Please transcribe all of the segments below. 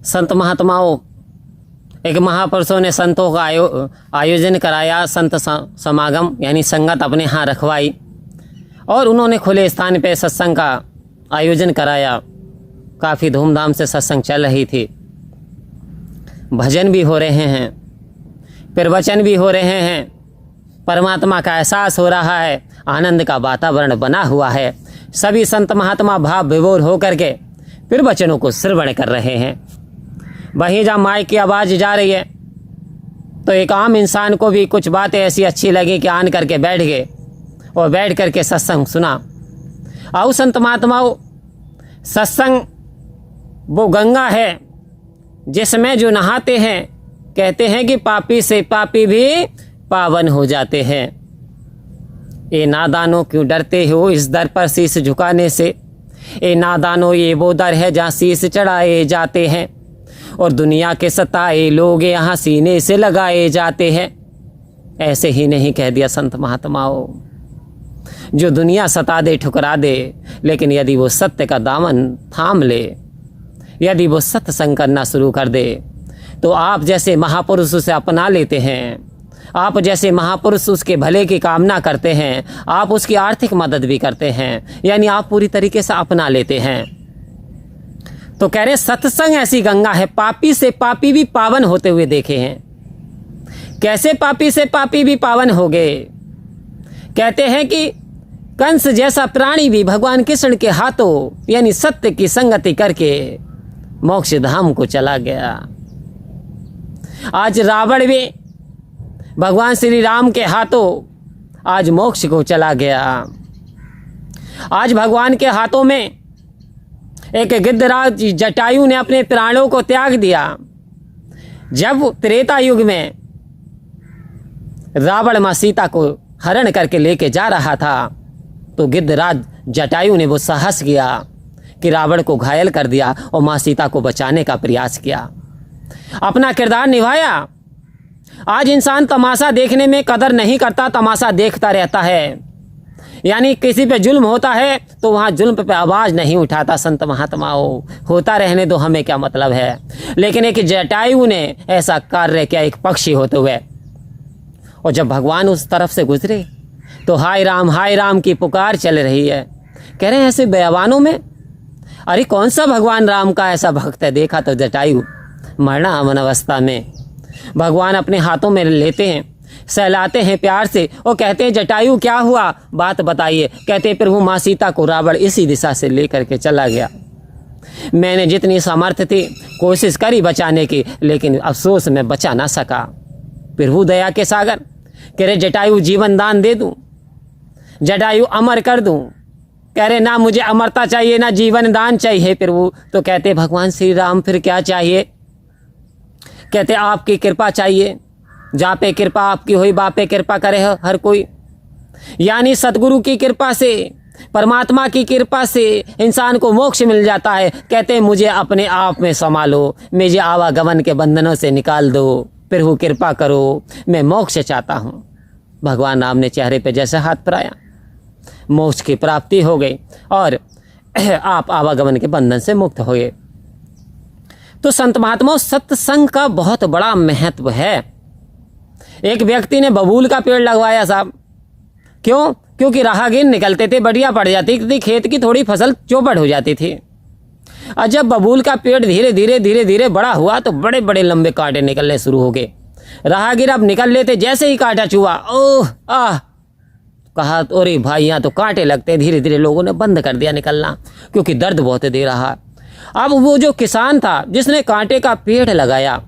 संत महात्माओं, एक महापुरुषों ने संतों का आयोजन कराया, संत समागम यानी संगत अपने यहाँ रखवाई और उन्होंने खुले स्थान पे सत्संग का आयोजन कराया। काफ़ी धूमधाम से सत्संग चल रही थी, भजन भी हो रहे हैं, प्रवचन भी हो रहे हैं, परमात्मा का एहसास हो रहा है, आनंद का वातावरण बना हुआ है। सभी संत महात्मा भाव विभोर होकर के प्रवचनों को श्रवण कर रहे हैं। वहीं जहाँ माइक की आवाज़ जा रही है तो एक आम इंसान को भी कुछ बातें ऐसी अच्छी लगी कि आन करके बैठ गए और बैठ करके सत्संग सुना। आओ संत महात्माओं, सत्संग वो गंगा है जिसमें जो नहाते हैं कहते हैं कि पापी से पापी भी पावन हो जाते हैं। ये नादानों क्यों डरते हो इस दर पर शीश झुकाने से? ये नादानों, ये वो दर है जहाँ शीश चढ़ाए जाते हैं और दुनिया के सताए लोग यहाँ सीने से लगाए जाते हैं। ऐसे ही नहीं कह दिया संत महात्माओं। जो दुनिया सता दे, ठुकरा दे, लेकिन यदि वो सत्य का दामन थाम ले, यदि वो सत्संग करना शुरू कर दे, तो आप जैसे महापुरुष उसे अपना लेते हैं, आप जैसे महापुरुष उसके भले की कामना करते हैं, आप उसकी आर्थिक मदद भी करते हैं, यानी आप पूरी तरीके से अपना लेते हैं। तो कह रहे सत्संग ऐसी गंगा है, पापी से पापी भी पावन होते हुए देखे हैं। कैसे पापी से पापी भी पावन हो गए? कहते हैं कि कंस जैसा प्राणी भी भगवान कृष्ण के हाथों यानी सत्य की संगति करके मोक्ष धाम को चला गया। आज रावण भी भगवान श्री राम के हाथों आज मोक्ष को चला गया। आज भगवान के हाथों में एक गिद्धराज जटायु ने अपने प्राणों को त्याग दिया। जब त्रेता युग में रावण मां सीता को हरण करके लेके जा रहा था तो गिद्धराज जटायु ने वो साहस किया कि रावण को घायल कर दिया और मां सीता को बचाने का प्रयास किया, अपना किरदार निभाया। आज इंसान तमाशा देखने में कदर नहीं करता, तमाशा देखता रहता है। यानी किसी पे जुल्म होता है तो वहाँ जुल्म पे आवाज़ नहीं उठाता। संत महात्माओं, होता रहने दो, हमें क्या मतलब है। लेकिन एक जटायु ने ऐसा कार्य किया, एक पक्षी होते हुए, और जब भगवान उस तरफ से गुजरे तो हाय राम की पुकार चल रही है। कह रहे हैं ऐसे बयावानों में अरे कौन सा भगवान राम का ऐसा भक्त है? देखा तो जटायु मरणावन अवस्था में भगवान अपने हाथों में लेते हैं, सहलाते हैं प्यार से और कहते हैं जटायु क्या हुआ, बात बताइए। कहते हैं प्रभु माँ सीता को रावण इसी दिशा से लेकर के चला गया। मैंने जितनी सामर्थ्य थी कोशिश करी बचाने की, लेकिन अफसोस में बचा ना सका। प्रभु दया के सागर, कह रहे जटायु जीवन दान दे दूं, जटायु अमर कर दूं। कह रहे ना मुझे अमरता चाहिए ना जीवन दान चाहिए प्रभु। तो कहते भगवान श्री राम फिर क्या चाहिए? कहते आपकी कृपा चाहिए। जहाँ पे कृपा आपकी हुई वहाँ पे कृपा करे हर कोई। यानी सतगुरु की कृपा से, परमात्मा की कृपा से इंसान को मोक्ष मिल जाता है। कहते हैं मुझे अपने आप में संभालो, मुझे आवागमन के बंधनों से निकाल दो, प्रभु कृपा करो, मैं मोक्ष चाहता हूँ। भगवान राम ने चेहरे पे जैसे हाथ फैलाया, मोक्ष की प्राप्ति हो गई और आप आवागमन के बंधन से मुक्त हो गए। तो संत महात्माओं, सत्संग का बहुत बड़ा महत्व है। एक व्यक्ति ने बबूल का पेड़ लगवाया साहब। क्यों? क्योंकि राहगीर निकलते थे, बढ़िया पड़ जाती थी, खेत की थोड़ी फसल चौपट हो जाती थी। और जब बबूल का पेड़ धीरे धीरे बड़ा हुआ तो बड़े बड़े लंबे कांटे निकलने शुरू हो गए। राहगीर अब निकल लेते, जैसे ही कांटा चुआ, ओह आह, कहा अरे भाई यहाँ तो कांटे लगते। धीरे धीरे लोगों ने बंद कर दिया निकलना, क्योंकि दर्द बहुत दे रहा। अब वो जो किसान था जिसने कांटे का पेड़ लगाया,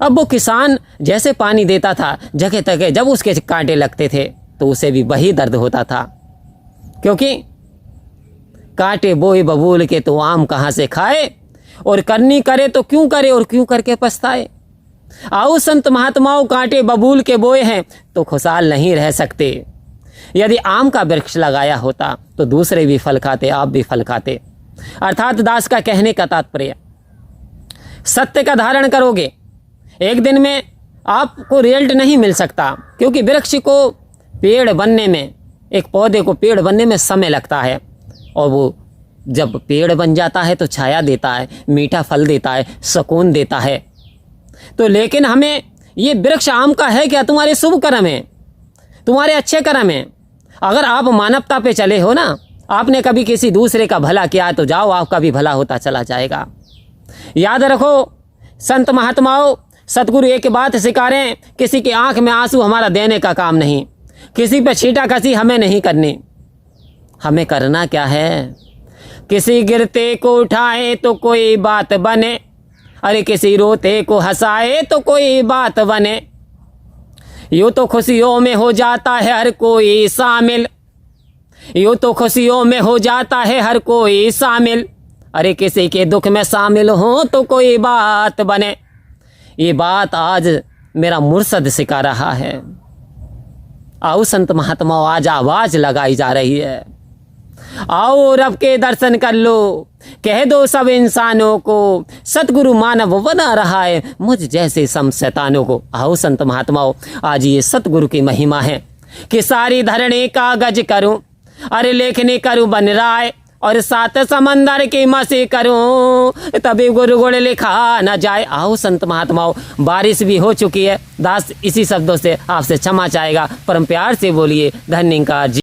अब वो किसान जैसे पानी देता था जगह तगह, जब उसके कांटे लगते थे तो उसे भी वही दर्द होता था। क्योंकि कांटे बोए बबूल के तो आम कहाँ से खाए, और करनी करे तो क्यों करे और क्यों करके पछताए। आओ संत महात्माओं, कांटे बबूल के बोए हैं तो खुशहाल नहीं रह सकते। यदि आम का वृक्ष लगाया होता तो दूसरे भी फल खाते, आप भी फल खाते। अर्थात दास का कहने का तात्पर्य, सत्य का धारण करोगे, एक दिन में आपको रिजल्ट नहीं मिल सकता। क्योंकि वृक्ष को पेड़ बनने में, एक पौधे को पेड़ बनने में समय लगता है, और वो जब पेड़ बन जाता है तो छाया देता है, मीठा फल देता है, सुकून देता है। तो लेकिन हमें ये वृक्ष आम का है क्या? तुम्हारे शुभ कर्म है, तुम्हारे अच्छे कर्म हैं। अगर आप मानवता पे चले हो ना, आपने कभी किसी दूसरे का भला किया तो जाओ आपका भी भला होता चला जाएगा। याद रखो संत महात्माओं, सतगुरु एक बात सिखाएं, किसी की आंख में आंसू हमारा देने का काम नहीं, किसी पे छींटा कसी हमें नहीं करनी। हमें करना क्या है? किसी गिरते को उठाए तो कोई बात बने, अरे किसी रोते को हंसाए तो कोई बात बने। यूँ तो खुशियों में हो जाता है हर कोई शामिल, यूँ तो खुशियों में हो जाता है हर कोई शामिल, अरे किसी के दुख में शामिल हो तो कोई बात बने। ये बात आज मेरा मुर्शद सिखा रहा है। आओ संत महात्माओं, आज आवाज़ लगाई जा रही है, आओ रब के दर्शन कर लो, कह दो सब इंसानों को सतगुरु मानव बना रहा है मुझ जैसे सम शैतानों को। आओ संत महात्माओं, आज ये सतगुरु की महिमा है कि सारी धरणी कागज करूं, अरे लेखनी करूं बन राय, और सात समंदर की मसी करूं तभी गुरु गुण लिखा न जाए। आओ संत महात्माओं, बारिश भी हो चुकी है, दास इसी शब्दों से आपसे क्षमा चाहेगा। परम प्यार से बोलिए धन्यवाद जी।